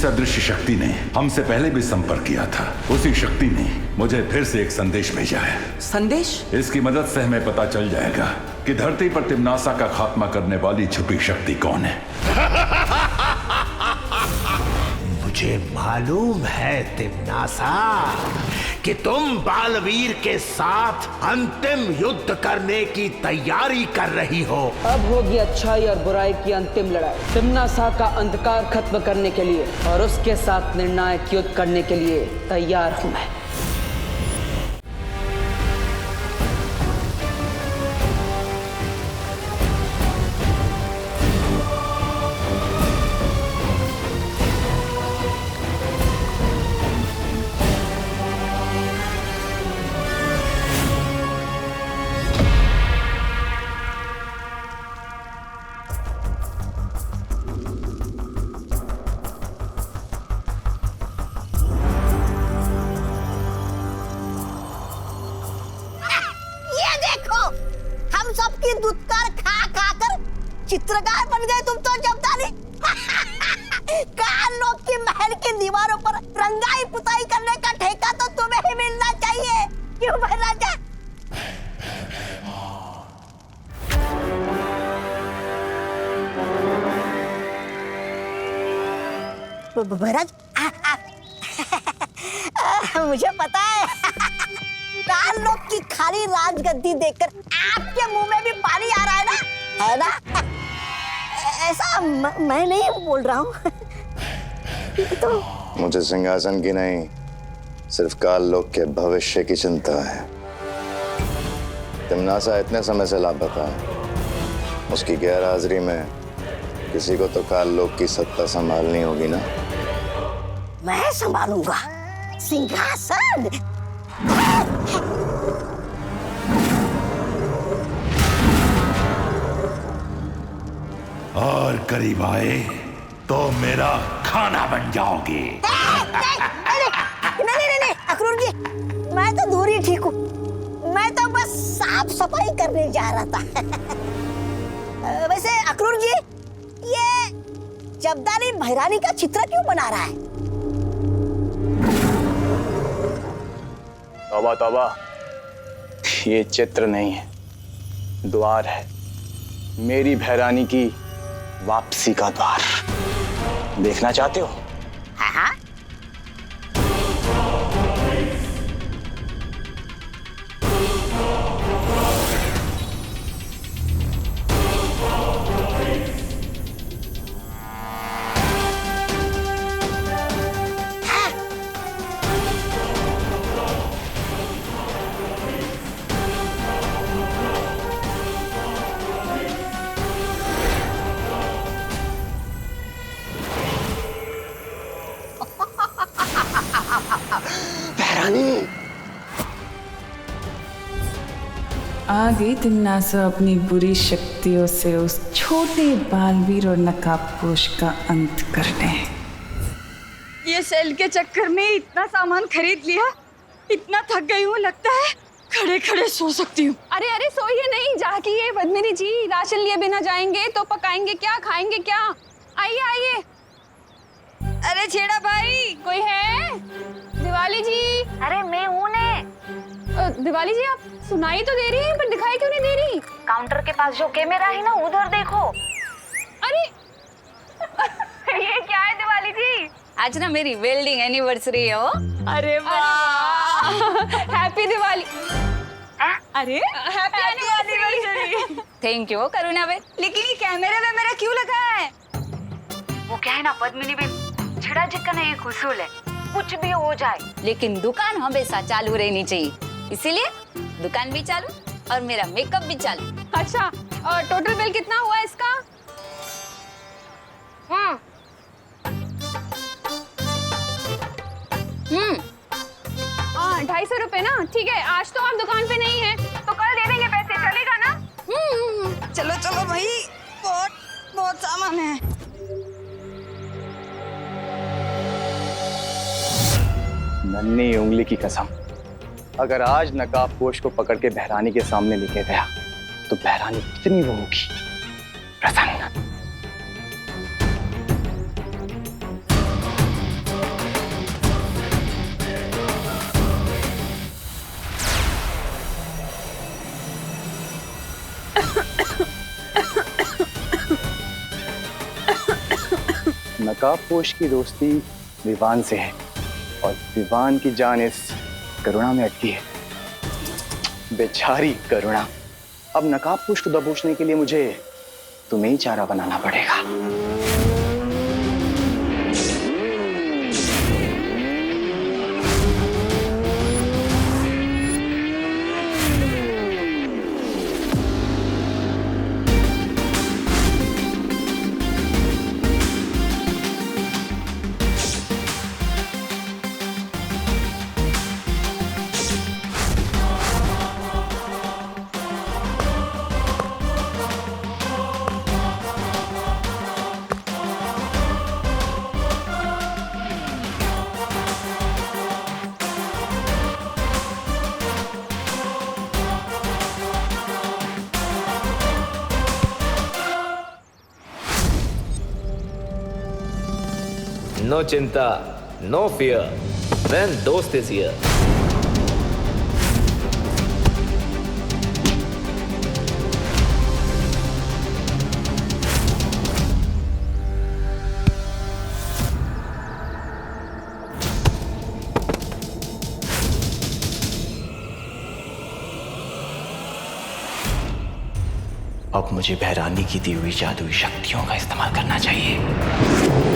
जिस अदृश्य शक्ति ने हमसे पहले भी संपर्क किया था, उसी शक्ति ने मुझे फिर से एक संदेश भेजा है। संदेश? इसकी मदद से हमें पता चल जाएगा कि धरती पर तिम्नासा का खात्मा करने वाली छुपी शक्ति कौन है। मुझे मालूम है तिम्नासा कि तुम बालवीर के साथ अंतिम युद्ध करने की तैयारी कर रही हो। अब होगी अच्छाई और बुराई की अंतिम लड़ाई। तिम्नासा का अंधकार खत्म करने के लिए और उसके साथ निर्णायक युद्ध करने के लिए तैयार हूं मैं। चित्रकार बन गए तुम तो जब्दाली। काल लोग की महल की दीवारों पर रंगाई पुताई करने का ठेका तो तुम्हें ही मिलना चाहिए, क्यों महाराजा? महाराज मुझे पता है काल लोग की खाली राजगद्दी देखकर आपके मुंह में भी पानी आ रहा है ना? ऐसा मैं नहीं बोल रहा हूँ। तो मुझे सिंहासन की नहीं, सिर्फ काल लोक के भविष्य की चिंता है। तिम्नासा इतने समय से लापता है, उसकी गैर हाजिरी में किसी को तो काल लोक की सत्ता संभालनी होगी ना। मैं संभालूंगा सिंहासन। और करीब आए तो मेरा खाना बन जाओगे। नहीं अक्रूर जी, मैं तो दूर ही ठीक हूँ। मैं तो बस साफ सफाई करने जा रहा था। वैसे अक्रूर जी, ये जब्दाली भैरानी का चित्र क्यों बना रहा है? तौबा तौबा, ये चित्र नहीं है, द्वार है। मेरी भैरानी की वापसी का द्वार। देखना चाहते हो? हाँ। आ गई तिम्नासा अपनी बुरी शक्तियों से उस छोटे बालवीर और नकाबपोश का अंत करने। ये सेल के चक्कर में इतना सामान खरीद लिया, इतना थक गई हूँ, लगता है खड़े खड़े सो सकती हूँ। अरे अरे सोइए नहीं, जाके ये पद्मिनी जी राशन लिए बिना जाएंगे तो पकाएंगे क्या, खाएंगे क्या? आइए आइए। अरे छेड़ा भाई, कोई है? दिवाली जी। अरे मैं हूँ ने। दिवाली जी, आप सुनाई तो दे रही हैं पर दिखाई क्यों नहीं दे रही? काउंटर के पास जो कैमरा है ना, उधर देखो। अरे ये क्या है दिवाली जी? आज ना मेरी वेल्डिंग एनिवर्सरी है। अरे वाह, हैप्पी दिवाली। अरे हैप्पी एनिवर्सरी। थैंक यू करुणा बे। लेकिन ये कैमरे में मेरा क्यों लगा है? वो क्या है ना पद्मिनी बे, छड़ा जिक्का ना एक उसूल है, कुछ भी हो जाए लेकिन दुकान हमेशा चालू रहनी चाहिए, इसीलिए दुकान भी चालू और मेरा मेकअप भी चालू। अच्छा, और टोटल बिल कितना हुआ इसका? हाँ 250 रुपए ना। ठीक है, आज तो आप दुकान पे नहीं है तो कल दे देंगे पैसे, चलेगा ना? चलो चलो भाई, बहुत सामान है। नन्ही उंगली की कसम, अगर आज नकाबपोश को पकड़ के भैरानी के सामने लेके गया तो भैरानी कितनी वो होगी प्रसन्न। नकाबपोश की दोस्ती विवान से है और विवान की जान इस करुणा में अटकी है। बेचारी करुणा। अब नकाबपोश को दबोचने के लिए मुझे तुम्हें ही चारा बनाना पड़ेगा। No chinta, no fear. When Dost is here. अब मुझे भैरानी की दी हुई जादुई शक्तियों का इस्तेमाल करना चाहिए।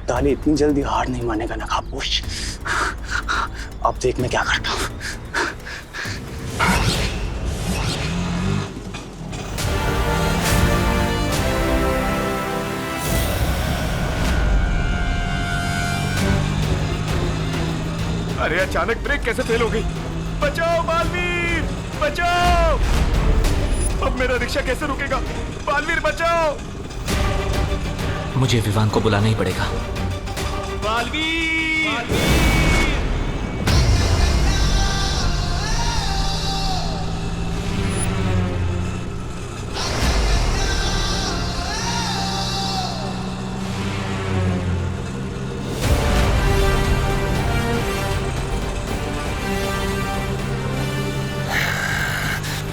ताले इतनी जल्दी हार नहीं मानेगा नकाबपोश। अब देख मैं क्या करता हूं। अरे अचानक ब्रेक कैसे फेल हो गई? बचाओ बालवीर, बचाओ! अब मेरा रिक्शा कैसे रुकेगा? बालवीर बचाओ! मुझे विवान को बुलाना ही पड़ेगा। बालवीर!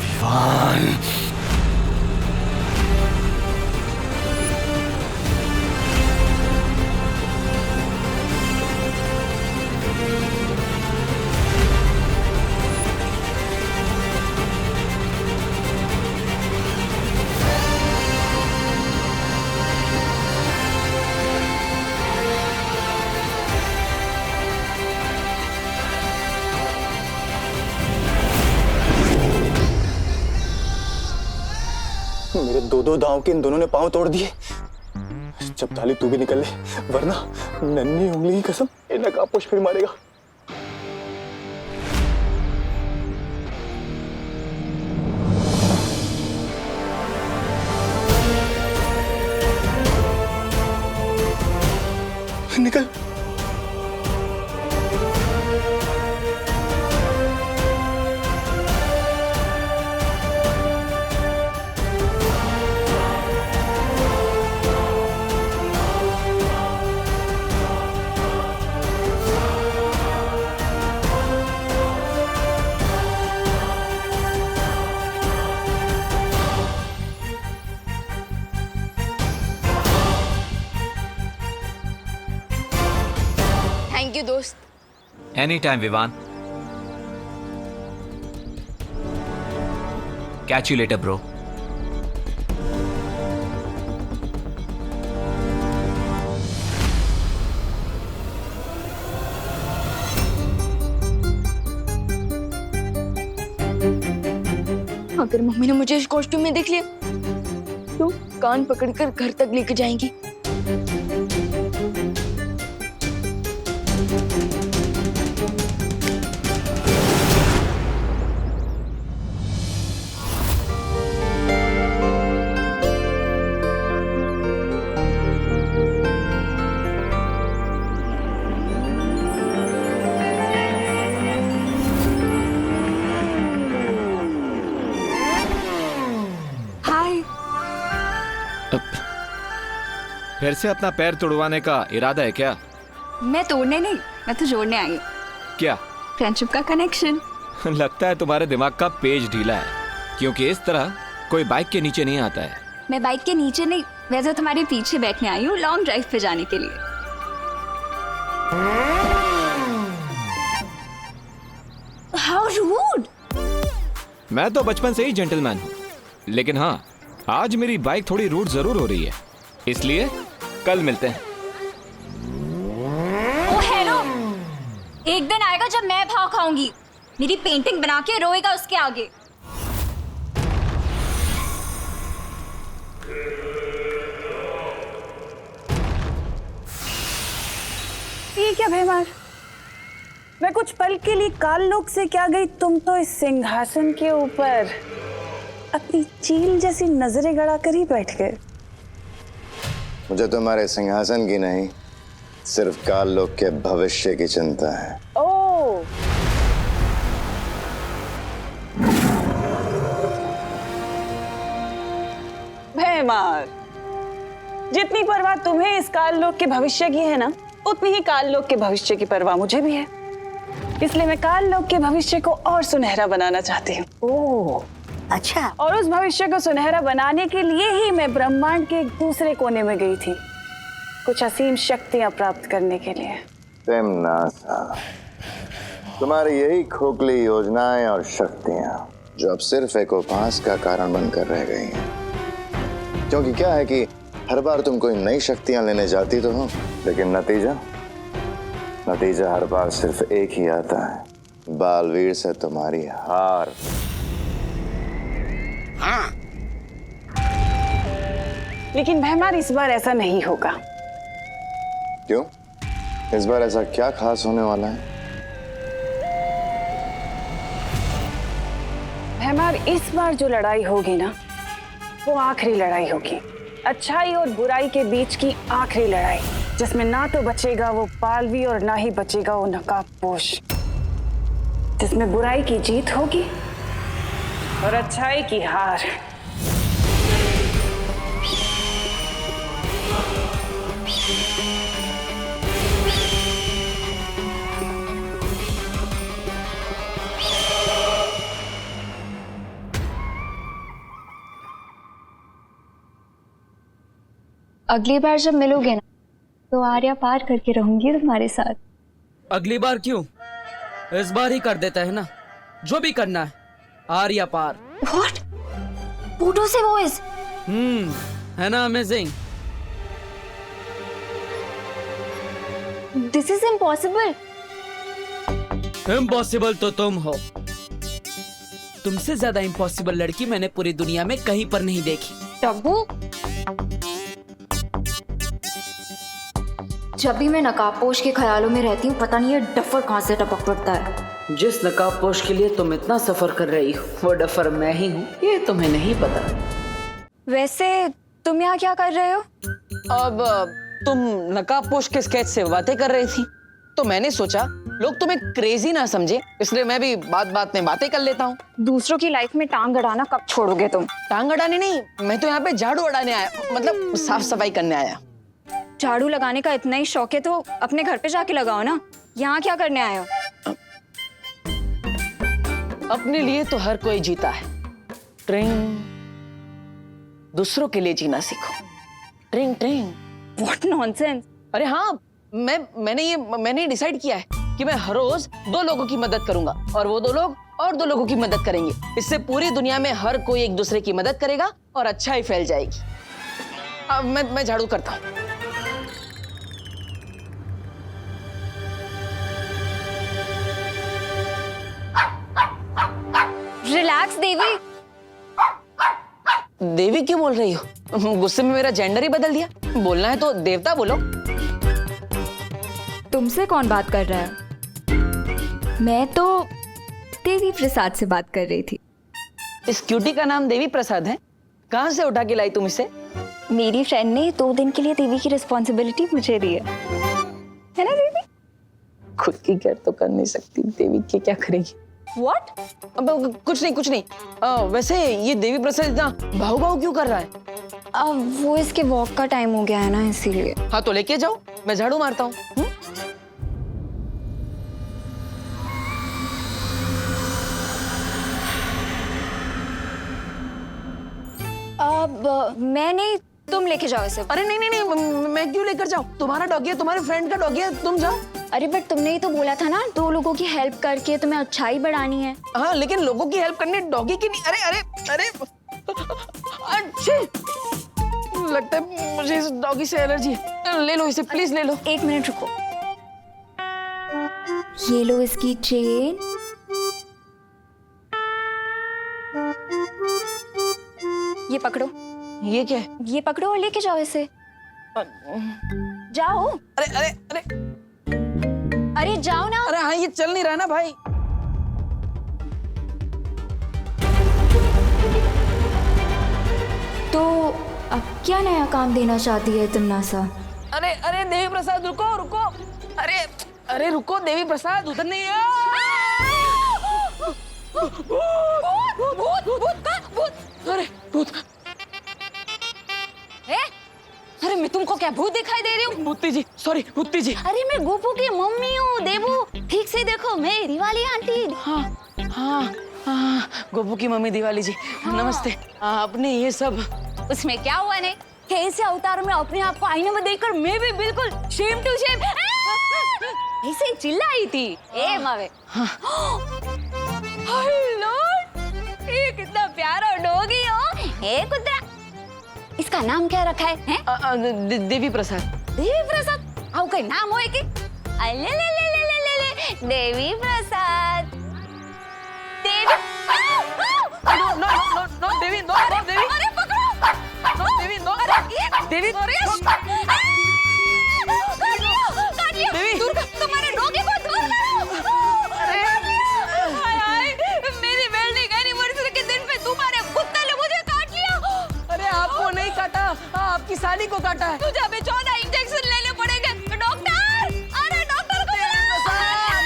विवान! मेरे दो दांव के इन दोनों ने पांव तोड़ दिए। जब ताली तू भी निकल ले, वरना नन्ही उंगली की कसम ये नकाबपोश फिर मारेगा। निकल। थैंक यू दोस्त। Any time Vivaan. Catch you later bro. अगर मम्मी ने मुझे इस कॉस्ट्यूम में देख लिया तो कान पकड़कर घर तक लेके जाएंगी। फिर से अपना पैर तुड़वाने का इरादा है क्या? मैं तोड़ने नहीं, मैं तो जोड़ने आई हूँ। क्या? फ्रेंडशिप का कनेक्शन। लगता है तुम्हारे दिमाग का पेज ढीला है, क्योंकि इस तरह कोई बाइक के नीचे नहीं आता है। मैं बाइक के नीचे नहीं, वैसे तुम्हारे पीछे बैठने आई हूँ लॉन्ग ड्राइव पे जाने के लिए। How rude! मैं तो बचपन से ही जेंटलमैन हूँ, लेकिन हाँ, आज मेरी बाइक थोड़ी रूड जरूर हो रही है, इसलिए कल मिलते हैं। ओ हेलो, एक दिन आएगा जब मैं भाव खाऊंगी, मेरी पेंटिंग बना के रोएगा उसके आगे। ये क्या भैमार, मैं कुछ पल के लिए काल लोक से क्या गई, तुम तो इस सिंहासन के ऊपर अपनी चील जैसी नजरें गड़ा कर ही बैठ गए। मुझे तुम्हारे सिंहासन की नहीं, सिर्फ काल लोक के भविष्य की चिंता है। ओ, भैमार, जितनी परवाह तुम्हें इस काल लोक के भविष्य की है ना, उतनी ही काल लोक के भविष्य की परवाह मुझे भी है। इसलिए मैं काल लोक के भविष्य को और सुनहरा बनाना चाहती हूँ। ओह, अच्छा। और उस भविष्य को सुनहरा बनाने के लिए ही मैं ब्रह्मांड के एक दूसरे कोने में गई थी, कुछ असीम शक्तियां प्राप्त करने के लिए। तिम्नासा, तुम्हारी यही खोखली योजनाएं और शक्तियां जो अब सिर्फ एक उपहास का कारण बनकर रह गई हैं। क्योंकि क्या है कि हर बार तुम कोई नई शक्तियां लेने जाती तो हो, लेकिन नतीजा हर बार सिर्फ एक ही आता है, बालवीर से तुम्हारी हार। हाँ। लेकिन भैमार, इस बार ऐसा नहीं होगा। क्यों? इस बार ऐसा क्या खास होने वाला है? भैमार, इस बार जो लड़ाई होगी ना, वो आखिरी लड़ाई होगी, अच्छाई और बुराई के बीच की आखिरी लड़ाई, जिसमें ना तो बचेगा वो पालवी और ना ही बचेगा वो नकाबपोश, जिसमें बुराई की जीत होगी और अच्छाई की हार। अगली बार जब मिलोगे ना, तो आर्या पार करके रहूंगी तुम्हारे साथ। अगली बार क्यों, इस बार ही कर देता है ना, जो भी करना है, आर्या पार। What? बूढ़ों से वॉइस। है ना amazing? This is impossible. Impossible तो तुम हो। तुमसे ज्यादा इम्पॉसिबल लड़की मैंने पूरी दुनिया में कहीं पर नहीं देखी। टब्बू, जब भी मैं नकाबपोश के ख्यालों में रहती हूँ, पता नहीं ये डफर कहाँ से टपक पड़ता है। जिस नकाबपोश के लिए तुम इतना सफर कर रही हो, वो डफर मैं ही हूँ, ये तुम्हें नहीं पता। वैसे तुम यहाँ क्या कर रहे हो? अब तुम नकाबपोश के स्केच से बातें कर रही थी, तो मैंने सोचा लोग तुम्हें क्रेजी ना समझे, इसलिए मैं भी बात बात में बातें कर लेता हूँ। दूसरों की लाइफ में टांग अड़ाना कब छोड़ोगे तुम? टांग अड़ाने नहीं, मैं तो यहाँ पे झाड़ू अड़ाने आया, मतलब साफ सफाई करने आया। झाड़ू लगाने का इतना ही शौक है तो अपने घर पे जाके लगाओ ना, यहाँ क्या करने आए हो? अपने लिए तो हर कोई जीता है, ट्रिंग, दूसरों के लिए जीना सीखो। ट्रिंग ट्रिंग। What nonsense! अरे हाँ, मैंने डिसाइड किया है कि मैं हर रोज 2 लोगों की मदद करूंगा, और वो 2 लोग और 2 लोगों की मदद करेंगे। इससे पूरी दुनिया में हर कोई एक दूसरे की मदद करेगा और अच्छाई फैल जाएगी। अब मैं झाड़ू करता हूँ। रिलैक्स देवी। देवी क्यों बोल रही हो? गुस्से में मेरा जेंडर ही बदल दिया। बोलना है तो देवता बोलो। तुमसे कौन बात कर रहा है? मैं तो देवी प्रसाद से बात कर रही थी। इस क्यूटी का नाम देवी प्रसाद है? कहाँ से उठा के लाई तुम इसे? मेरी फ्रेंड ने 2 दिन के लिए देवी की रिस्पॉन्सिबिलिटी मुझे दी है ना देवी? खुद की केयर तो कर नहीं सकती, देवी की क्या करेगी? What? अब कुछ नहीं। वैसे ये देवी प्रसाद इतना भाव क्यों कर रहा है? अब वो इसके वॉक का टाइम हो गया है ना, इसीलिए। हाँ तो लेके जाओ, मैं झाड़ू मारता हूँ। अब मैं नहीं, तुम लेके जाओ इसे। अरे नहीं नहीं नहीं, मैं क्यों लेकर जाऊँ? तुम्हारा डॉगी है, तुम्हारे फ्रेंड का डॉगी है, तुम जाओ। अरे बट तुमने ही तो बोला था ना 2 लोगों की हेल्प करके तुम्हें अच्छाई बढ़ानी है। हाँ लेकिन लोगों की हेल्प करनी, डॉगी की नहीं। अरे अरे अरे अच्छे, लगता है मुझे इस डॉगी से एलर्जी है। ले लो इसे, प्लीज ले लो। 1 मिनट रुको, ये लो इसकी चेन। ये पकड़ो। ये क्या है? ये पकड़ो और लेके जाओ इसे। जाओ। अरे अरे अरे अरे जाओ ना। अरे हाँ, ये चल नहीं रहा ना भाई। तो अब क्या नया काम देना चाहती है तिमनासा? अरे अरे देवी प्रसाद रुको रुको। अरे अरे रुको देवी प्रसाद, उधर नहीं है। भूत भूत भूत भूत। अरे भूत। अरे मैं तुमको क्या भूत दिखाई दे रही हूँ? भूती जी, सॉरी भूती जी। अरे मैं गोपू की मम्मी हूँ देवू, ठीक से देखो, मैं दिवाली आंटी। हाँ हाँ हाँ, गोपू की मम्मी दिवाली जी। हाँ। नमस्ते। आपने ये सब, उसमें क्या हुआ ने? कैसे अवतार में अपने आप को आईने में देखकर मैं भी बिल्कुल शेम टू शेम ऐसे चिल्लाई थी। ए मावे। हेलो, ये कितना प्यारा डॉगी हो। ए कुत्ता, इसका नाम क्या रखा है? देवी प्रसाद। देवी प्रसाद? आओ कोई नाम होए कि? अले ले ले ले ले ले ले देवी प्रसाद। देवी। नो नो नो नो देवी, नो नो देवी। अरे पकड़ो। नो देवी, नो देवी। देवी, दूर कर, तुम्हारे डॉगी को दूर करो। अरे हाय हाय, मेरी वेडिंग एनिवर्सरी के दिन पे तुम्हारे कुत्ते ने मुझे काट लिया। अरे आपको नहीं काटा, आपकी साली को काटा है। तुझे अभी 14 इंजेक्शन लेने पड़ेंगे। डॉक्टर, अरे डॉक्टर को प्रसाद,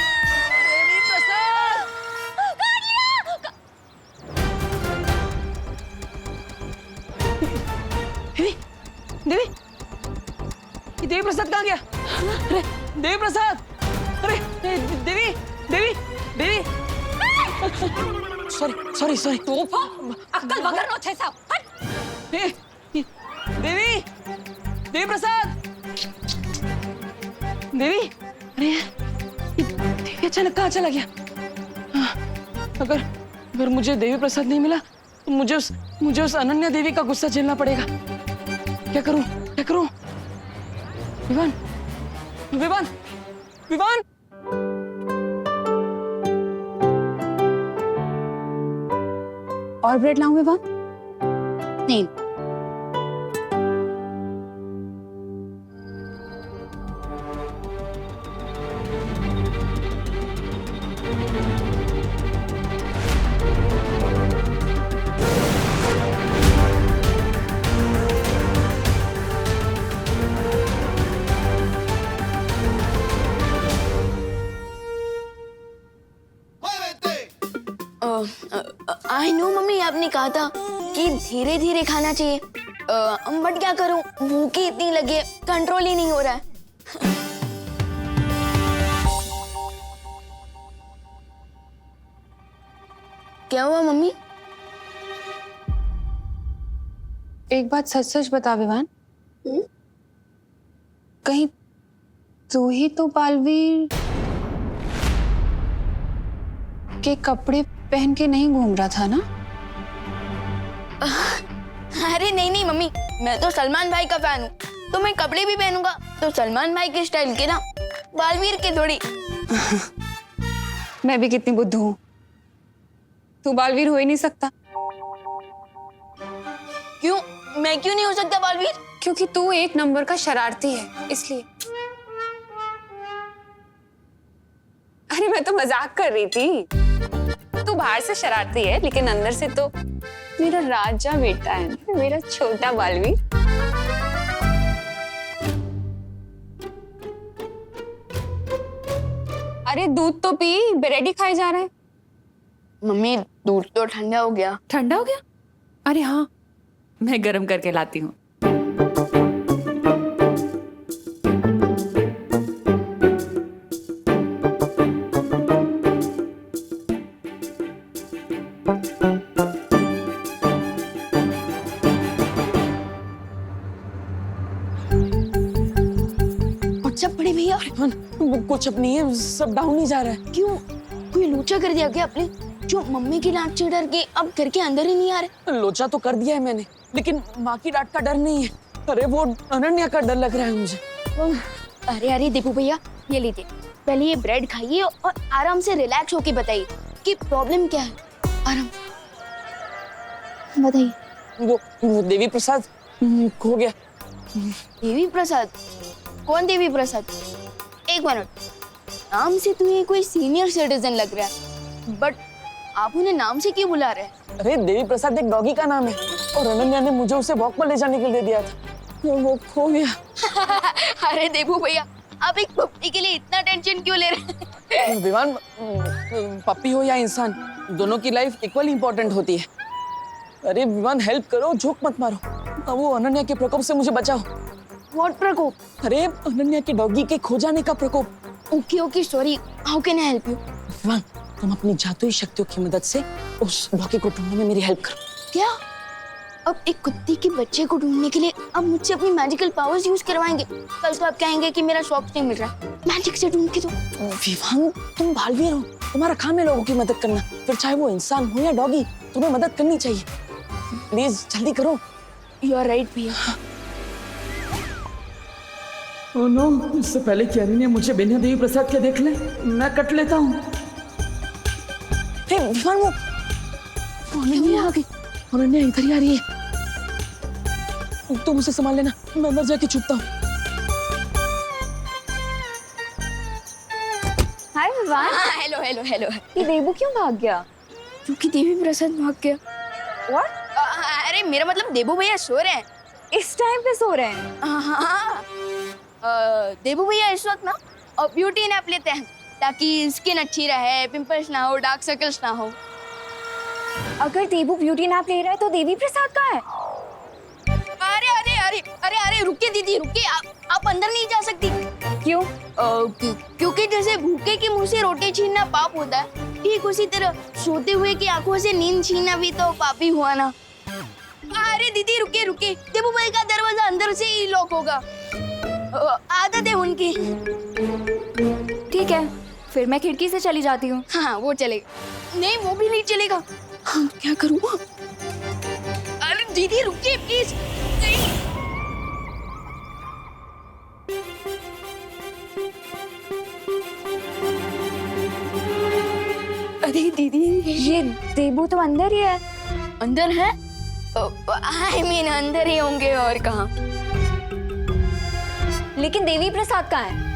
देवी प्रसाद। काट लिया। देवी, देवी, ये देवी प्रसाद कहाँ गया? अरे देवी प्रसाद, अरे Devi, Devi, Devi. Sorry sorry sorry. तोफा, अक्कल बगर नो छेसा। हट। देवी, देवी प्रसाद, देवी। अरे देवी अचानक कहाँ चला गया? अगर मुझे देवी प्रसाद नहीं मिला तो मुझे उस अनन्या देवी का गुस्सा झेलना पड़ेगा। क्या करूं, क्या करूं? विवान, विवान, विवान। और ब्रेड लाऊं विवान? नहीं। आई नो मम्मी, आपने कहा था कि धीरे धीरे खाना चाहिए, बट क्या करूं, भूख ही इतनी लगी है, कंट्रोल ही नहीं हो रहा है। क्या हुआ मम्मी? एक बात सच सच बता विवान, कहीं तू ही तो बालवीर के कपड़े पहन के नहीं घूम रहा था ना? अरे नहीं नहीं मम्मी, मैं तो सलमान भाई का फैन हूँ, तो मैं कपड़े भी पहनूंगा तो सलमान भाई के स्टाइल के ना, बालवीर के थोड़ी। मैं भी कितनी बुद्धू हूँ, तू बालवीर हो ही नहीं सकता। क्यों? मैं क्यों नहीं हो सकता बालवीर? क्योंकि तू 1 नंबर का शरारती है, इसलिए। अरे मैं तो मजाक कर रही थी, तू बाहर से शरारती है लेकिन अंदर से तो मेरा राजा बेटा है, मेरा छोटा बालवीर। अरे दूध तो पी, ब्रेड ही खाए जा रहे हैं। मम्मी दूध तो ठंडा हो गया। ठंडा हो गया? अरे हाँ, मैं गर्म करके लाती हूँ। वॉच अपनी है, सब डाउन ही जा रहा है। क्यों, कोई लोचा कर दिया क्या आपने, जो मम्मी की डांट से डर के अब घर के अंदर ही नहीं आ रहे? लोचा तो कर दिया है मैंने, लेकिन माँ की डांट का डर नहीं है। अरे वो अनन्या का डर लग रहा है मुझे। अरे अरे दीपू भैया, ये लीजिए, पहले ये ब्रेड खाइए और आराम से रिलैक्स होके बताइए कि प्रॉब्लम क्या है। आराम बताइए। वो देवी प्रसाद खो गया। देवी प्रसाद? कौन देवी प्रसाद? एक मिनट, नाम से तुम्हें कोई सीनियर सिटीजन लग रहा है, बट आप उन्हें नाम से क्यों बुला रहे हैं? अरे देवी प्रसाद एक डॉगी का नाम है और अनन्या ने मुझे उसे वॉक पर ले जाने के लिए दिया था, वो खो गया। अरे देवू भैया, आप एक पप्पी के लिए इतना टेंशन क्यों ले रहे हैं? विवान, पप्पी हो या इंसान, दोनों की लाइफ इक्वली इम्पोर्टेंट होती है। अरे विवान, हेल्प करो, जोक मत मारो। वो अनन्या के प्रकोप से मुझे बचाओ। व्हाट प्रकोप? अरे अनन्या के डॉगी के खो जाने का प्रकोप। Okay okay, sorry, how can I help you? Vivaan, तुम अपनी जादुई शक्तियों की मदद से उस डॉगी को ढूंढने में मेरी हेल्प करो। क्या? अब एक कुत्ते के बच्चे को ढूंढने के लिए अब मुझसे अपनी मैजिकल पावर्स यूज करवाएंगे? कल तो आप कहेंगे कि मेरा शॉप नहीं मिल रहा, मैजिक से ढूंढ के दो। विवान, तुम बालवीर हो, तुम्हारा काम है लोगों की मदद करना, फिर चाहे वो इंसान हो या डॉगी, तुम्हें मदद करनी चाहिए। प्लीज जल्दी करो। यू आर राइट भैया। ओह नो, इससे पहले कि अनन्या मुझे बिना देवी प्रसाद के देख ले, मैं कट लेता हूँ। हे विवान, वो अनन्या आ गई। अनन्या इधर ही आ रही है। तुम उसे संभाल लेना, मैं अंदर जाके छुपता हूँ। Hi Vivaan. Hello hello hello. ये देवू क्यों भाग गया? क्योंकि देवी प्रसाद भाग गया। What? अरे मेरा मतलब देवू भैया सो रहे हैं। इस टाइम पे सो रहे हैं? हाँ। देवू भैया इस वक्त ना ब्यूटी नैप लेते हैं ताकि स्किन अच्छी रहे, पिंपल्स ना हो, डार्क सर्कल्स ना हो। अगर देवू ब्यूटी नैप ले रहा है तो देवी प्रसाद कहाँ है? अरे अरे अरे अरे अरे रुकिए दीदी, रुकिए, आप अंदर नहीं जा सकती। क्यों? क्योंकि जैसे भूखे के मुंह से रोटी छीनना पाप होता है, ठीक उसी तरह सोते हुए की आंखों से नींद छीनना भी तो पापी हुआ ना। अरे दीदी रुकिए रुकिए, देवू भाई का दरवाजा अंदर से ही लॉक होगा, आदत है उनकी। ठीक है, फिर मैं खिड़की से चली जाती हूँ। हाँ वो चलेगा। नहीं वो भी नहीं चलेगा। हाँ क्या करूँ? अरे दीदी रुकिए प्लीज। अरे दीदी, ये देवू तो अंदर ही है। अंदर है? I mean, अंदर ही होंगे और कहाँ। लेकिन देवी प्रसाद कहाँ है?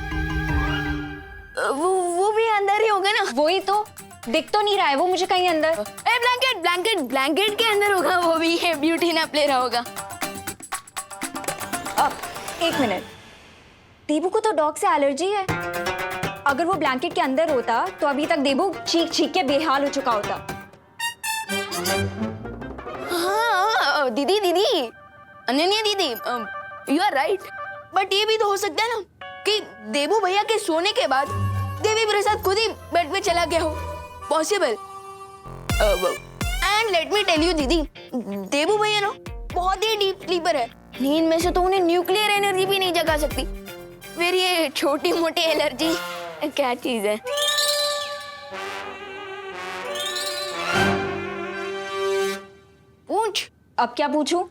वो भी अंदर ही होगा ना। वही तो, दिख तो नहीं रहा है वो मुझे कहीं अंदर। ब्लैंकेट ब्लैंकेट ब्लैंकेट के अंदर होगा, वो भी है, ब्यूटी नैप ले रहा होगा। अब एक मिनट, देवू को तो डॉग से एलर्जी है। अगर वो ब्लैंकेट के अंदर होता तो अभी तक देवू चीख चीख के बेहाल हो चुका होता। हाँ दीदी दीदी, अनन्या दीदी, यू आर राइट, बट ये भी तो हो सकता है ना कि देवू भैया के सोने के बाद देवी प्रसाद खुद ही बेड पे चला गया हो। Possible. And let me tell you दीदी, देवू भैया ना बहुत ही डीप स्लीपर है, नींद में से तो उन्हें न्यूक्लियर एनर्जी भी नहीं जगा सकती, फिर ये छोटी मोटी एलर्जी क्या चीज है। पूछ। अब क्या पूछूं?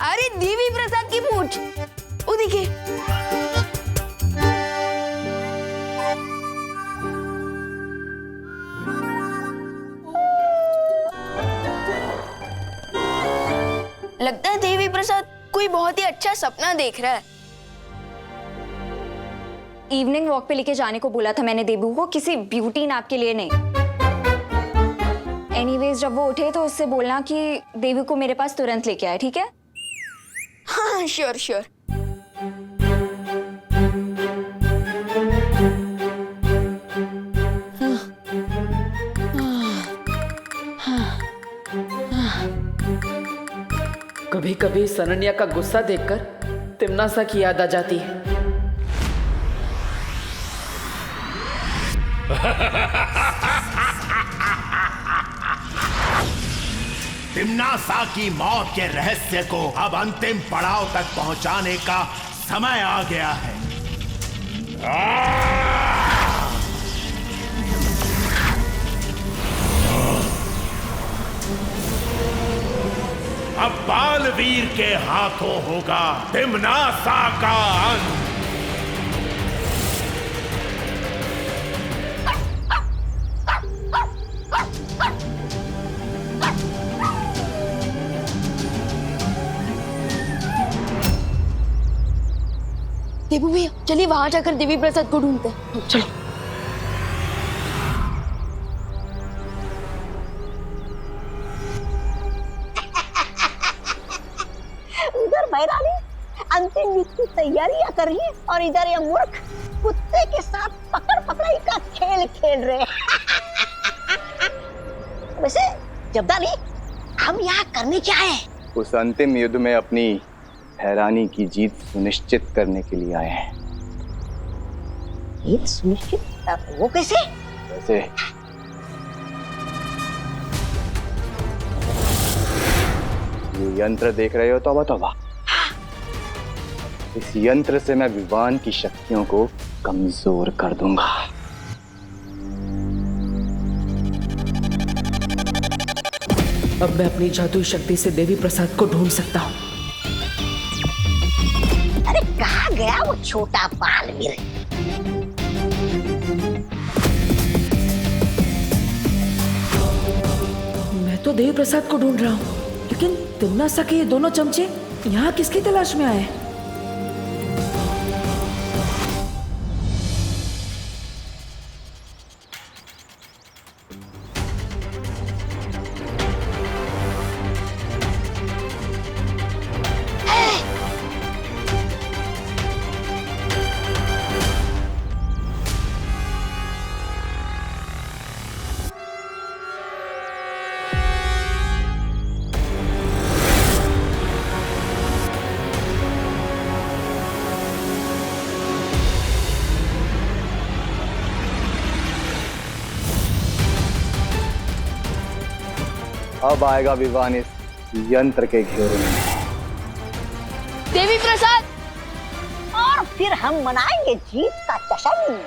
अरे देवी प्रसाद की पूछ, वो देखिए। लगता है देवी प्रसाद कोई बहुत ही अच्छा सपना देख रहा है। इवनिंग वॉक पे लेके जाने को बोला था मैंने देवू को, किसी ब्यूटी नैप के लिए नहीं। एनीवेज जब वो उठे तो उससे बोलना कि देवू को मेरे पास तुरंत लेके आए, ठीक है? हाँ श्योर श्योर। कभी कभी अनन्या का गुस्सा देखकर तिमनासा की याद आ जाती है। तिमनासा की मौत के रहस्य को अब अंतिम पड़ाव तक पहुंचाने का समय आ गया है। बालवीर के हाथों होगा तिम्नासा का अंत। देबू भैया चलिए वहां जाकर देवी प्रसाद को ढूंढते हैं। चलो। उधर बैरानी अंतिम युद्ध की तैयारियां कर रही है और इधर ये मूर्ख कुत्ते के साथ पकड़ पकड़ाई का खेल खेल रहे हैं। वैसे जब्दानी हम यहाँ करने क्या आए? उस अंतिम युद्ध में अपनी हैरानी की जीत सुनिश्चित करने के लिए आए हैं। जीत सुनिश्चित? वो कैसे? वैसे ये यंत्र देख रहे हो तौबा तौबा, इस यंत्र से मैं विवान की शक्तियों को कमजोर कर दूंगा। अब मैं अपनी जादुई शक्ति से देवी प्रसाद को ढूंढ सकता हूँ। अरे कहाँ गया वो छोटा बालवीर? मैं तो देवी प्रसाद को ढूंढ रहा हूँ, लेकिन तिम्नासा के ये दोनों चमचे यहाँ किसकी तलाश में आए? अब आएगा विवान इस यंत्र के घेरे में। देवी प्रसाद, और फिर हम मनाएंगे जीत का जश्न।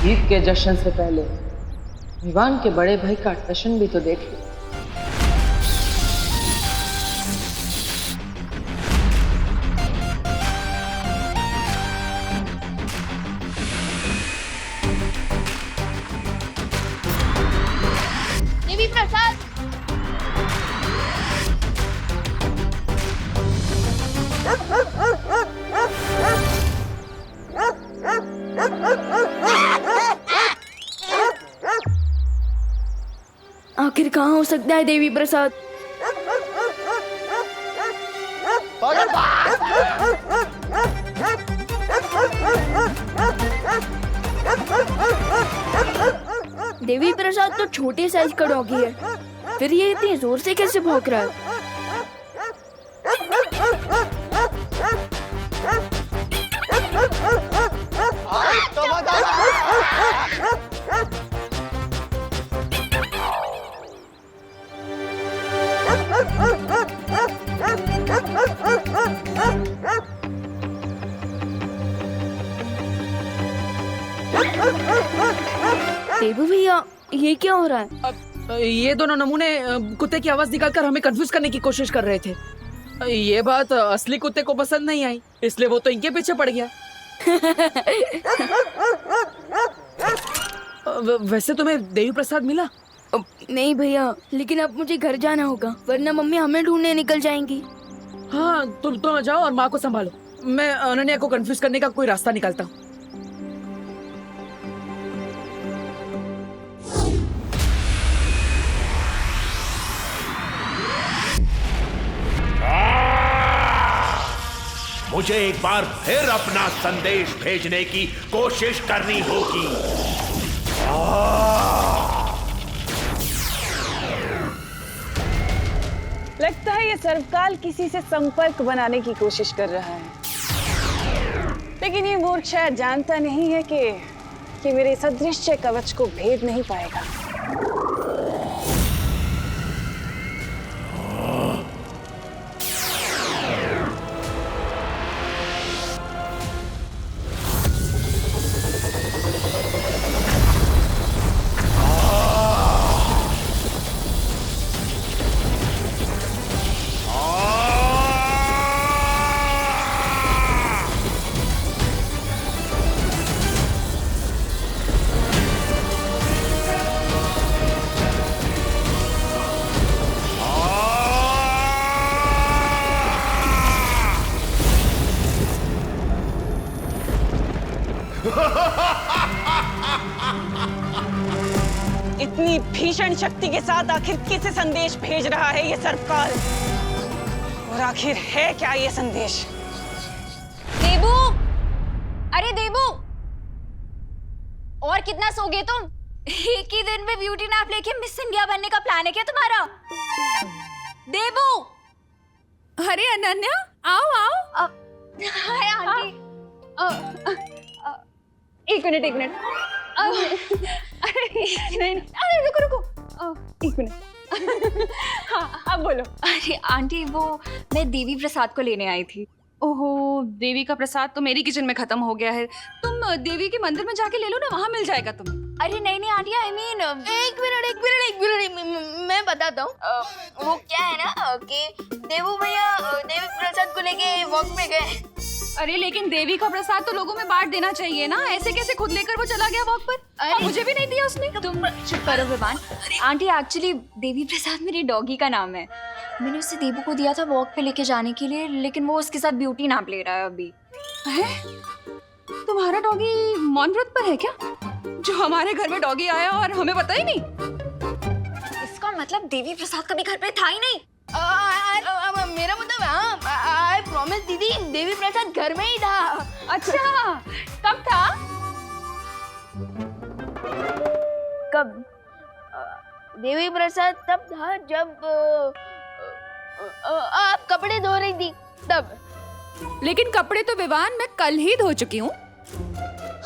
जीत के जश्न से पहले विवान के बड़े भाई का जश्न भी तो देख लो। देवी प्रसाद, आखिर कहाँ हो सकता है देवी प्रसाद? देवी प्रसाद तो छोटे साइज का डॉगी है, फिर ये इतनी जोर से कैसे भौंक रहा है? देबू भैया ये क्या हो रहा है? ये दोनों नमूने कुत्ते की आवाज निकालकर हमें कंफ्यूज करने की कोशिश कर रहे थे। ये बात असली कुत्ते को पसंद नहीं आई, इसलिए वो तो इनके पीछे पड़ गया। वैसे तुम्हें देवी प्रसाद मिला? नहीं भैया, लेकिन अब मुझे घर जाना होगा, वरना मम्मी हमें ढूंढने निकल जाएंगी। हाँ तुम जाओ और माँ को संभालो, मैं अनन्या को कंफ्यूज करने का कोई रास्ता निकालता हूँ। मुझे एक बार फिर अपना संदेश भेजने की कोशिश करनी होगी। लगता है ये सर्वकाल किसी से संपर्क बनाने की कोशिश कर रहा है, लेकिन ये मूर्ख शायद जानता नहीं है कि मेरे इस अदृश्य कवच को भेद नहीं पाएगा। इतनी भीषण शक्ति के साथ आखिर किसे संदेश भेज रहा है ये सर्पकाल? और आखिर है क्या ये संदेश? देबू, अरे देबू, और कितना सोगे तुम? एक ही दिन में ब्यूटी नैप लेके मिस इंडिया बनने का प्लान है क्या तुम्हारा? देबू। अरे अनन्या, आओ आओ। Hi aunty. एक मिनट। अरे रुको एक मिनट। हाँ अब बोलो। अरे आंटी, वो मैं देवी प्रसाद को लेने आई थी। ओहो, देवी का प्रसाद तो मेरी किचन में खत्म हो गया है। तुम देवी के मंदिर में जाके ले लो ना, वहाँ मिल जाएगा तुम्हें। अरे नहीं आंटी, आई मीन एक मिनट मैं बताता हूँ। वो क्या है ना कि देवू भैया देवी प्रसाद को लेके वॉक में गए। अरे लेकिन देवी का प्रसाद तो लोगों में बांट देना चाहिए ना, ऐसे कैसे खुद लेकर वो चला गया वॉक पर? अरे मुझे भी नहीं दिया उसने। तुम चुप करो विवान। आंटी, एक्चुअली देवी प्रसाद मेरी डॉगी का नाम है। मैंने उसे देवू को दिया था वॉक पे लेके जाने के लिए, लेकिन वो उसके साथ ब्यूटी नैप ले रहा है अभी। है? तुम्हारा डॉगी मौन व्रत पर है क्या? जो हमारे घर में डॉगी आया और हमें पता ही नहीं। इसका मतलब देवी प्रसाद कभी घर पे था ही नहीं। मेरा मतलब आई प्रॉमिस दीदी, देवी प्रसाद घर में ही था। अच्छा, कब था? कब? देवी प्रसाद तब था जब आप कपड़े धो रही थी तब। लेकिन कपड़े तो विवान मैं कल ही धो चुकी हूँ।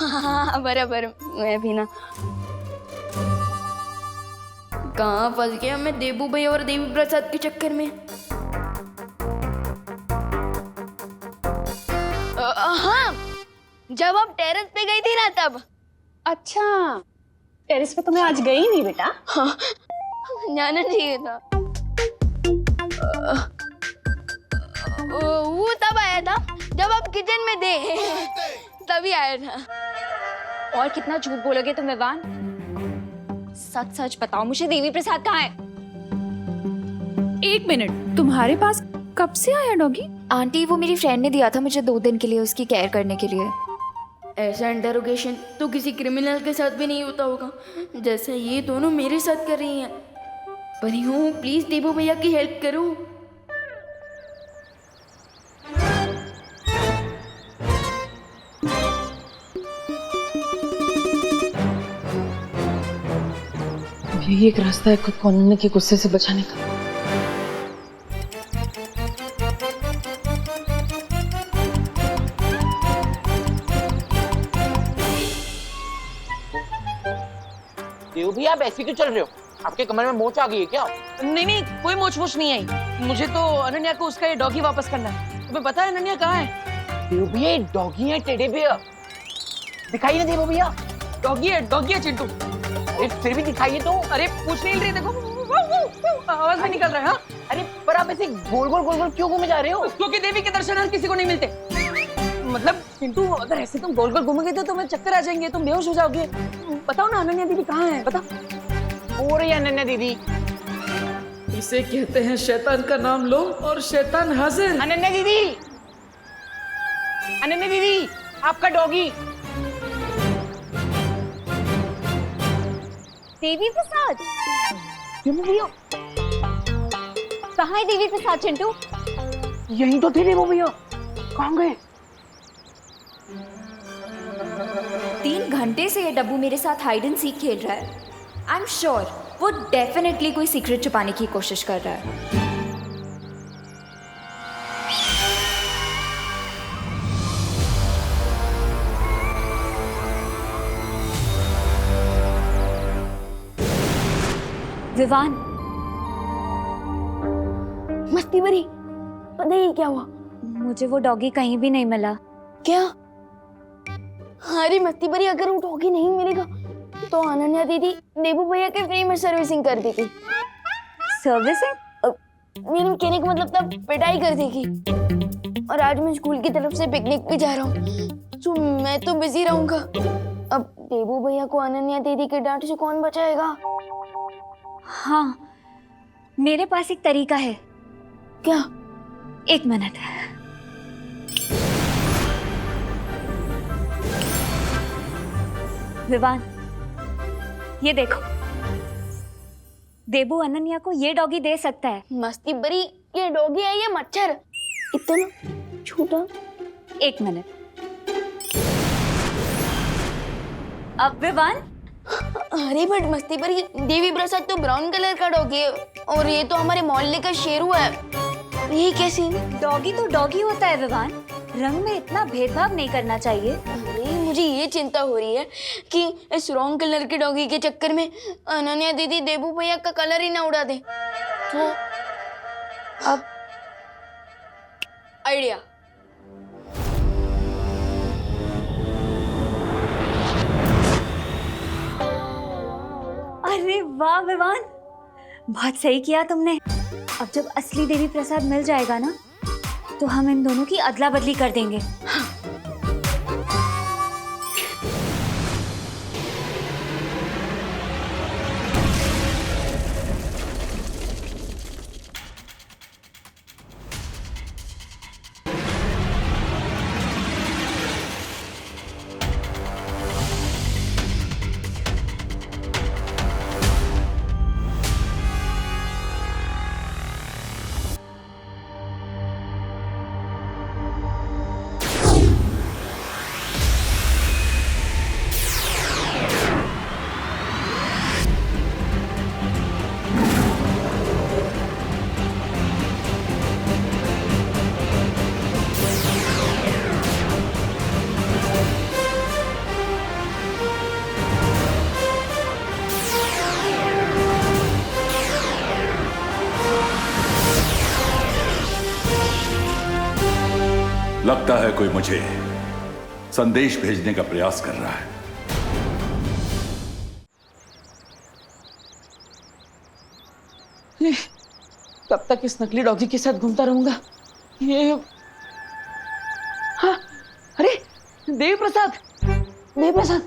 हाँ बराबर, मैं भी ना। कहाँ फंस गया मैं देवू भैया और देवी प्रसाद के चक्कर में। हाँ, जब आप टेरेस पे गई थी ना तब। अच्छा, टेरेस पे तो मैं आज गई नहीं बेटा। हाँ, जाना चाहिए था। वो तब आया था जब आप किचन में थे, तभी आया था। और कितना झूठ बोलोगे तुम विवान? सच सच बताओ मुझे, देवी प्रसाद कहाँ है? एक मिनट, तुम्हारे पास कब से आया डॉगी? आंटी, वो मेरी फ्रेंड ने दिया था मुझे 2 दिन के लिए उसकी केयर करने के लिए। ऐसा इंटरोगेशन तो किसी क्रिमिनल के साथ भी नहीं होता होगा जैसे ये दोनों मेरे साथ कर रही हैं। परी हूँ, प्लीज देवू भैया की हेल्प करो। यही एक रास्ता है खुद को अनन्या के गुस्से से बचाने का। देवू भैया, आप ऐसे क्यों चल रहे हो? आपके कमरे में मोच आ गई है क्या? नहीं, कोई मोच नहीं आई। मुझे तो अनन्या को उसका ये डॉगी वापस करना है। तुम्हें पता है अनन्या कहाँ है? देवू भैया, ये डॉगी है टेडी बियर। दिखाई ना देवू भैया। डॉगी है चिंटू। फिर भी दिखाइए तो। अरे पूछ नहीं रहे, देखो आवाज में निकल रहा है। अरे पर आप ऐसे गोल गोल क्यों घूमे जा रहे हो? क्योंकि देवी के दर्शन हर किसी को नहीं मिलते। मतलब चिंटू, अगर ऐसे तुम गोल गोल घूमोगे तो तुम्हें चक्कर आ जाएंगे, तुम बेहोश हो जाओगे। बताओ ना अनन्या दीदी कहाँ है, बताओ। हो रही है अनन्या दीदी। इसे कहते हैं शैतान का नाम लो और शैतान हाजिर। अनन्या दीदी, आपका डॉगी। देवी प्रसाद? भैया कहाँ है देवी प्रसाद? चिंटू यहीं तो थे देवू भैया, कहाँ गए? 3 घंटे से ये डब्बू मेरे साथ हाइड एंड सीक खेल रहा है। आई एम श्योर वो डेफिनेटली कोई सीक्रेट छुपाने की कोशिश कर रहा है। विवान, मस्ती भरी, पता ही क्या हुआ? मुझे वो डॉगी कहीं भी नहीं मिला। क्या? अरे मस्ती भरी, अगर वो डॉगी नहीं मिलेगा तो अनन्या दीदी देवू भैया के फ्री में सर्विसिंग कर देगी। सर्विसिंग? मेरे कहने का मतलब तब पिटाई कर देगी। और आज मैं स्कूल की तरफ से पिकनिक भी जा रहा हूँ, तो मैं तो बिजी रहूंगा। अब देवू भैया को अनन्या दीदी के डांट से कौन बचाएगा? हाँ, मेरे पास एक तरीका है। क्या? 1 मिनट। विवान, ये देखो, देबू अनन्या को ये डॉगी दे सकता है। मस्ती बरी, ये डॉगी है ये मच्छर, इतना छोटा। एक मिनट। अब विवान, अरे बट मस्ती बरी, देवी प्रसाद तो ब्राउन कलर का डॉगी है और ये तो हमारे मोहल्ले का शेरू है, ये कैसे? डॉगी तो डॉगी होता है विवान, रंग में इतना भेदभाव नहीं करना चाहिए। अरे मुझे ये चिंता हो रही है कि इस रॉन्ग कलर के डॉगी के चक्कर में अनन्या दीदी देबू भैया का कलर ही ना उड़ा दे। तो अब आइडिया। अरे वाह विवान, बहुत सही किया तुमने। अब जब असली देवी प्रसाद मिल जाएगा ना, तो हम इन दोनों की अदला बदली कर देंगे। लगता है कोई मुझे संदेश भेजने का प्रयास कर रहा है। कब तक इस नकली डॉगी के साथ घूमता रहूंगा? ये हाँ, अरे देवी प्रसाद, देवी प्रसाद,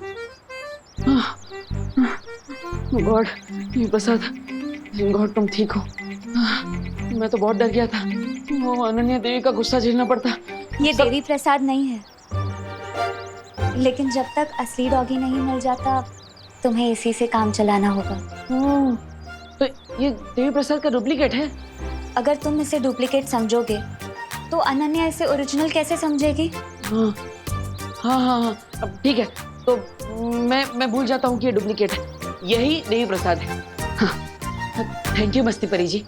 गॉड, देवी प्रसाद, गॉड तुम ठीक हो। मैं तो बहुत डर गया था, वो अनन्या देवी का गुस्सा झेलना पड़ता। ये देवी प्रसाद नहीं है, लेकिन जब तक असली डॉगी नहीं मिल जाता, तुम्हें इसी से काम चलाना होगा। तो ये देवी प्रसाद का डुप्लीकेट है? अगर तुम इसे डुप्लीकेट समझोगे, तो अनन्या इसे ओरिजिनल कैसे समझेगी? हाँ हाँ हाँ हाँ, अब ठीक है, तो मैं भूल जाता हूँ कि ये डुप्लीकेट है, यही देवी प्रसाद है। हाँ, थैंक यू मस्ती परी जी।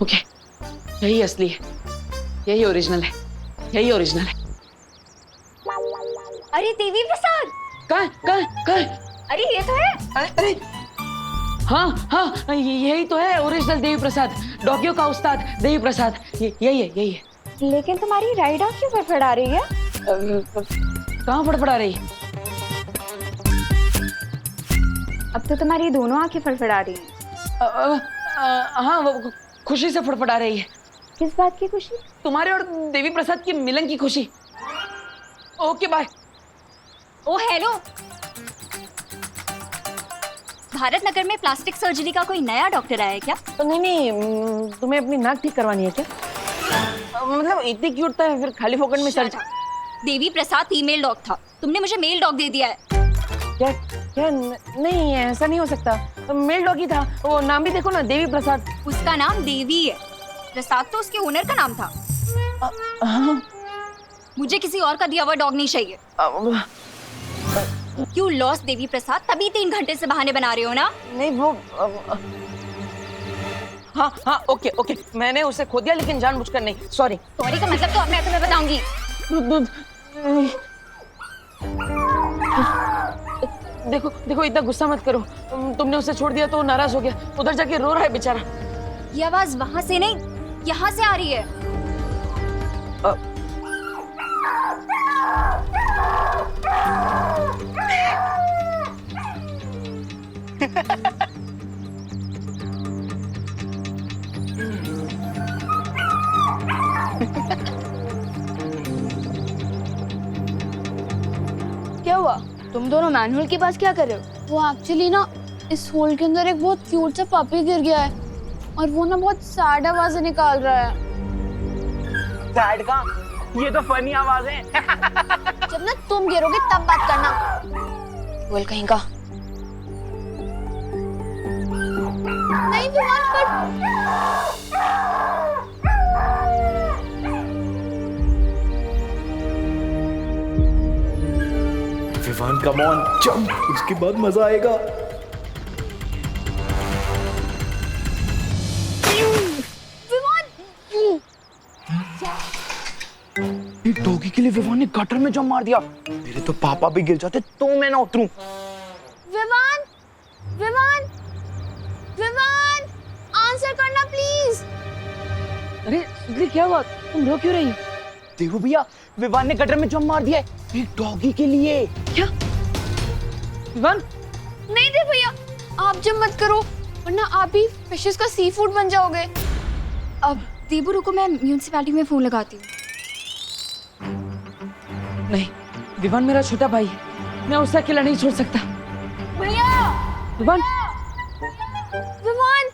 ओके, यही असली है, यही ओरिजिनल है, यही ओरिजिनल है। अरे देवी प्रसाद, कहाँ? अरे ये तो है। अरे हाँ हाँ, यही तो है ओरिजिनल देवी प्रसाद, डॉगियों का उस्ताद देवी प्रसाद, यही है। लेकिन तुम्हारी राइड आँख क्यों फड़फड़ा रही है? कहाँ फड़फड़ा रही है? अब तो तुम्हारी दोनों आंखें फड़फड़ा रही हैं। हाँ, वो खुशी से फड़फड़ा रही है। किस बात की खुशी? तुम्हारे और देवी प्रसाद के मिलन की खुशी। Okay bye. Oh hello, Bharat Nagar में प्लास्टिक सर्जरी का कोई नया डॉक्टर आया है क्या? नहीं, तुम्हें अपनी नाक ठीक करवानी है क्या? मतलब इतनी क्यूट था, फिर खाली फोकट में surgery. Devi Prasad female dog था, तुमने मुझे मेल डॉग दे दिया है। क्या? नहीं, ऐसा नहीं हो सकता, मेल डॉग ही था, वो नाम भी देखो ना, देवी प्रसाद। उसका नाम देवी है, प्रसाद तो उसके ओनर का नाम था। मुझे किसी और का दिया हुआ डॉग नहीं चाहिए। क्यों लॉस देवी प्रसाद, तभी 3 घंटे से बहाने बना रहे हो ना? नहीं वो हाँ, ओके, मैंने उसे खो दिया, लेकिन जानबूझकर नहीं। सॉरी का मतलब तो मैं तुम्हें बताऊंगी। देखो इतना गुस्सा मत करो, तुमने उसे छोड़ दिया तो वो नाराज हो गया, उधर जाके रो रहा है बेचारा। ये आवाज वहां से नहीं, यहाँ से आ रही है। क्या हुआ? तुम दोनों मैनुअल के पास क्या कर रहे हो? वो एक्चुअली ना इस होल के अंदर एक बहुत क्यूट सा पपी गिर गया है और वो ना बहुत सैड आवाजें निकाल रहा है। सैड का? ये तो फनी आवाज है। जब ना तुम गिरोगे तब बात करना। बोल कहीं का। नहीं Vivaan Vivaan come on jump, उसके बाद मजा आएगा। एक डॉगी के लिए विवान ने गटर में जंप मार दिया। मेरे तो पापा भी गिर जाते तो मैं ना उतरूं। विवान विवान विवान आंसर करना प्लीज। अरे सुधली क्या हुआ, तुम रो क्यों रही हो? देखो भैया, विवान ने गटर में जंप मार दिया है एक डॉगी के लिए। क्या विवान? नहीं दे भैया, आप जब मत करो वरना आप भी फिशेस का सी फूड बन जाओगे। अब देबू रुको, मैं म्यूनिसिपैलिटी में फोन लगाती हूँ। नहीं, विवान मेरा छोटा भाई है, मैं उसे अकेला नहीं छोड़ सकता। भैया विवान विवान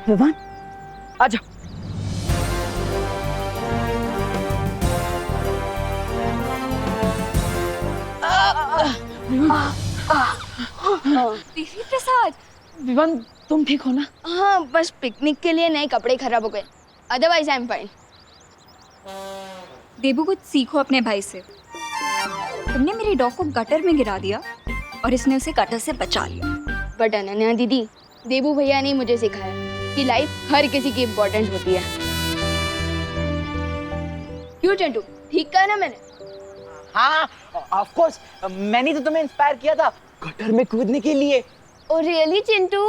विवान आजा। देवी प्रसाद। विवान तुम ठीक हो ना? हाँ, बस पिकनिक के लिए नए कपड़े खराब हो गए, अदरवाइज आई एम फाइन। देबू कुछ सीखो अपने भाई से। तुमने मेरे डॉग को गटर में गिरा दिया और इसने उसे गटर से बचा लिया। बट अनन्या दीदी, देबू भैया ने मुझे सिखाया कि लाइफ हर किसी की इम्पोर्टेंट होती है। क्यों चंटू, ठीक कहा ना मैंने? हाँ, ऑफ कोर्स, मैंने तो तुम्हें इंस्पायर किया था गटर में कूदने के लिए। Oh really Chintu?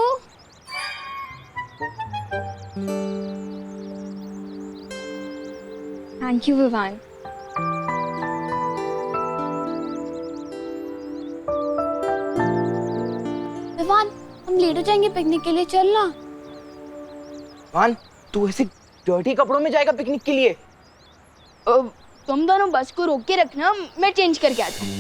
Thank you Vivaan. Vivaan, हम लेट हो जाएंगे पिकनिक के लिए, चलना। विवान, तू ऐसे डर्टी कपड़ों में जाएगा पिकनिक के लिए? तुम दोनों बस को रोक के रखना, मैं चेंज करके आता हूँ।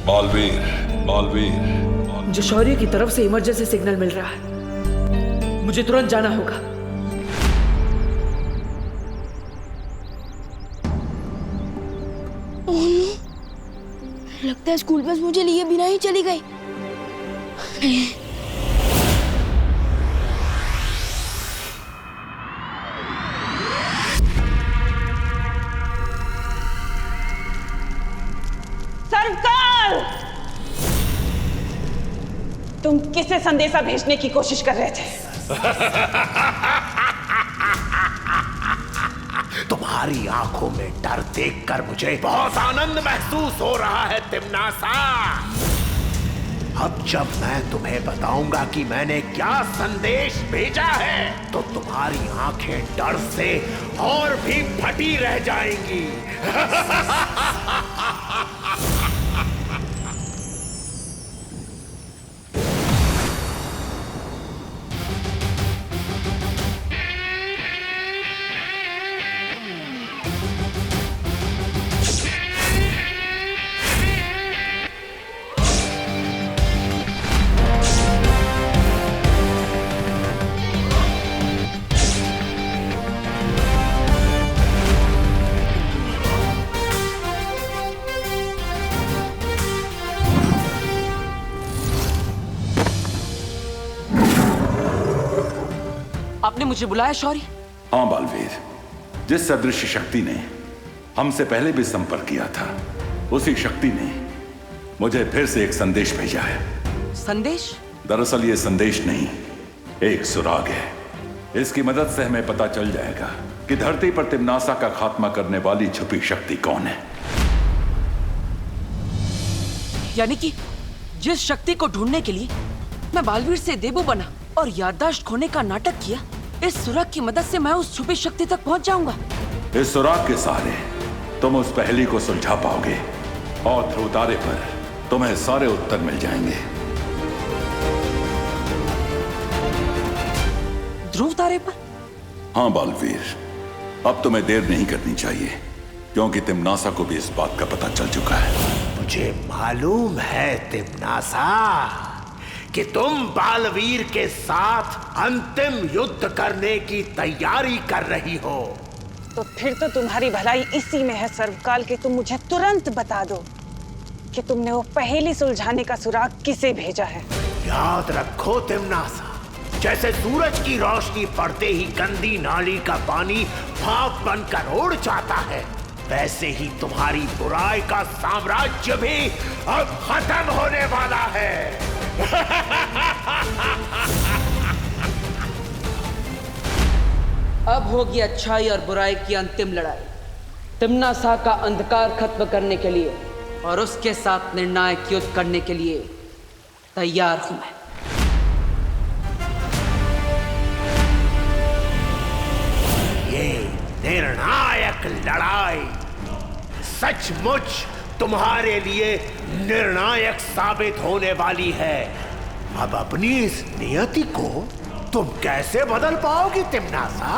बालवीर, बालवीर, जो शौर्य की तरफ से इमरजेंसी सिग्नल मिल रहा है, मुझे तुरंत जाना होगा। लगता है स्कूल बस मुझे लिए बिना ही चली गई। सरकार, तुम किसे संदेशा भेजने की कोशिश कर रहे थे? तुम्हारी आंखों में डर देखकर मुझे बहुत आनंद महसूस हो रहा है तिम्नासा। अब जब मैं तुम्हें बताऊंगा कि मैंने क्या संदेश भेजा है तो तुम्हारी आंखें डर से और भी फटी रह जाएंगी। आपने मुझे बुलाया शौर्य? हाँ बालवीर, जिस अदृश्य शक्ति ने हमसे पहले भी संपर्क किया था, उसी शक्ति ने मुझे फिर से एक संदेश भेजा है। संदेश? दरअसल ये संदेश नहीं, एक सुराग है। इसकी मदद से हमें पता चल जाएगा कि धरती पर तिम्नासा का खात्मा करने वाली छुपी शक्ति कौन है। यानी कि जिस शक्ति को ढूंढने के लिए मैं बालवीर से देबू बना और याददाश्त खोने का नाटक किया, इस सुराग की मदद से मैं उस छुपी शक्ति तक पहुंच जाऊंगा। इस सुराग के सहारे तुम उस पहेली को सुलझा पाओगे और ध्रुव तारे पर तुम्हें सारे उत्तर मिल जाएंगे। ध्रुव तारे पर? हाँ बालवीर, अब तुम्हें देर नहीं करनी चाहिए, क्योंकि तिम्नासा को भी इस बात का पता चल चुका है। मुझे मालूम है तिम्नासा, कि तुम बालवीर के साथ अंतिम युद्ध करने की तैयारी कर रही हो। तो फिर तो तुम्हारी भलाई इसी में है सर्वकाल कि तुम मुझे तुरंत बता दो कि तुमने वो पहेली सुलझाने का सुराग किसे भेजा है। याद रखो तिम्नासा, जैसे सूरज की रोशनी पड़ते ही गंदी नाली का पानी भाप बनकर उड़ जाता है, वैसे ही तुम्हारी बुराई का साम्राज्य भी अब खत्म होने वाला है। अब होगी अच्छाई और बुराई की अंतिम लड़ाई। तिम्नासा का अंधकार खत्म करने के लिए और उसके साथ निर्णायक युद्ध करने के लिए तैयार हूं मैं। ये निर्णायक लड़ाई सचमुच तुम्हारे लिए निर्णायक साबित होने वाली है। अब अपनी इस नियति को तुम कैसे बदल पाओगी तिम्नासा?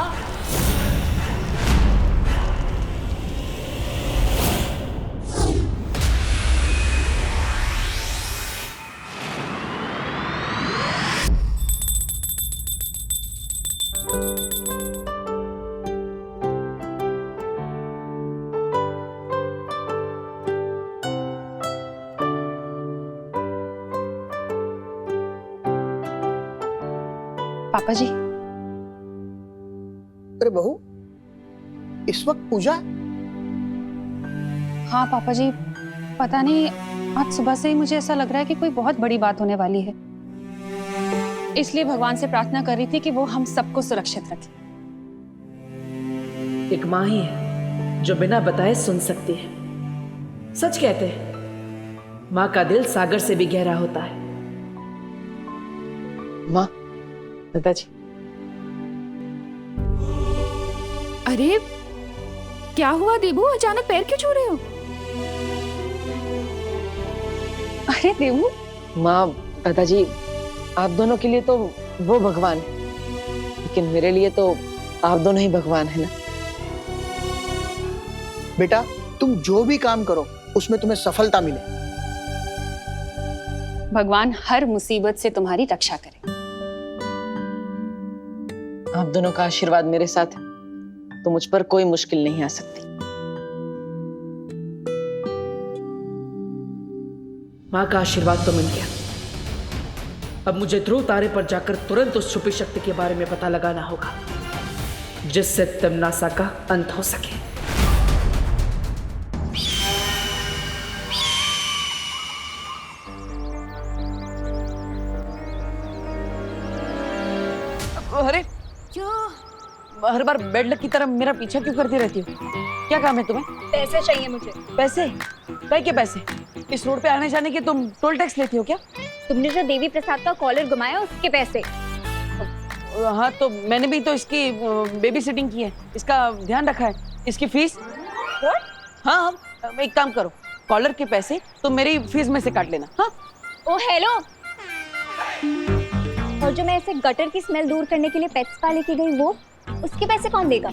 पापा जी। अरे बहू, इस वक्त पूजा? हाँ पापा जी, पता नहीं आज सुबह से ही मुझे ऐसा लग रहा है कि कोई बहुत बड़ी बात होने वाली है, इसलिए भगवान से प्रार्थना कर रही थी कि वो हम सबको सुरक्षित रखे। एक माँ ही है जो बिना बताए सुन सकती है। सच कहते हैं माँ का दिल सागर से भी गहरा होता है। माँ, दादाजी। अरे क्या हुआ देबू, अचानक पैर क्यों छू रहे हो? अरे देबू। माँ, दादाजी, आप दोनों के लिए तो वो भगवान है, लेकिन मेरे लिए तो आप दोनों ही भगवान है ना। बेटा, तुम जो भी काम करो उसमें तुम्हें सफलता मिले। भगवान हर मुसीबत से तुम्हारी रक्षा करे। आप दोनों का आशीर्वाद मेरे साथ है तो मुझ पर कोई मुश्किल नहीं आ सकती। माँ का आशीर्वाद तो मिल गया। अब मुझे ध्रुव तारे पर जाकर तुरंत उस छुपी शक्ति के बारे में पता लगाना होगा जिससे तिम्नासा का अंत हो सके। अरे हर बार बेड लक की तरह मेरा पीछा क्यों करती रहती हो? क्या काम है तुम्हें? पैसे चाहिए मुझे। पैसे? काय के पैसे? इस रोड पे आने जाने के तुम टोल टैक्स लेती हो क्या? तुमने जो देवी प्रसाद का कॉलर घुमाया उसके पैसे। हाँ तो मैंने भी तो इसकी बेबी सिटिंग की है, इसका ध्यान रखा है। इसकी फीस? हाँ, एक काम करो, कॉलर के पैसे तुम मेरी फीस में से काट लेना। हाँ? ओ हेलो, और जो मैं ऐसे गटर की स्मेल दूर करने के लिए पेट स्पा लेके गई वो, उसके पैसे कौन देगा?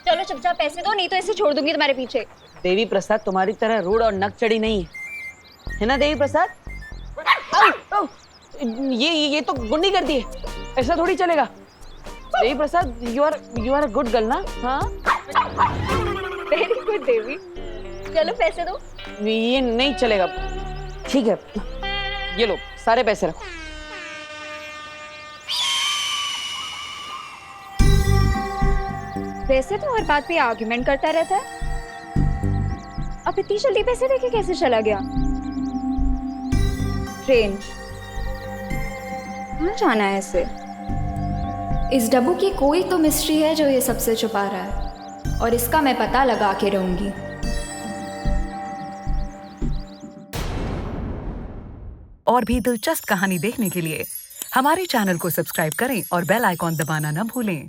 चलो चुपचाप पैसे दो, नहीं तो ऐसे छोड़ दूंगी तुम्हारे पीछे। देवी प्रसाद तुम्हारी तरह रूड और नक चढ़ी नहीं है ना देवी प्रसाद? ये तो गुंडी कर दी है, ऐसा थोड़ी चलेगा। Devi Prasad, you are a good girl ना? हाँ, वेरी गुड देवी। चलो पैसे दो। ये नहीं चलेगा। ठीक है, ये लो सारे पैसे रखो। वैसे तो हर बात पे आर्गुमेंट करता रहता है, अब इतनी जल्दी पैसे देके कैसे चला गया? ट्रेन कहाँ जाना है इसे? इस डब्बू की कोई तो मिस्ट्री है जो ये सबसे छुपा रहा है, और इसका मैं पता लगा के रहूंगी। और भी दिलचस्प कहानी देखने के लिए हमारे चैनल को सब्सक्राइब करें और बेल आइकॉन दबाना न भूलें।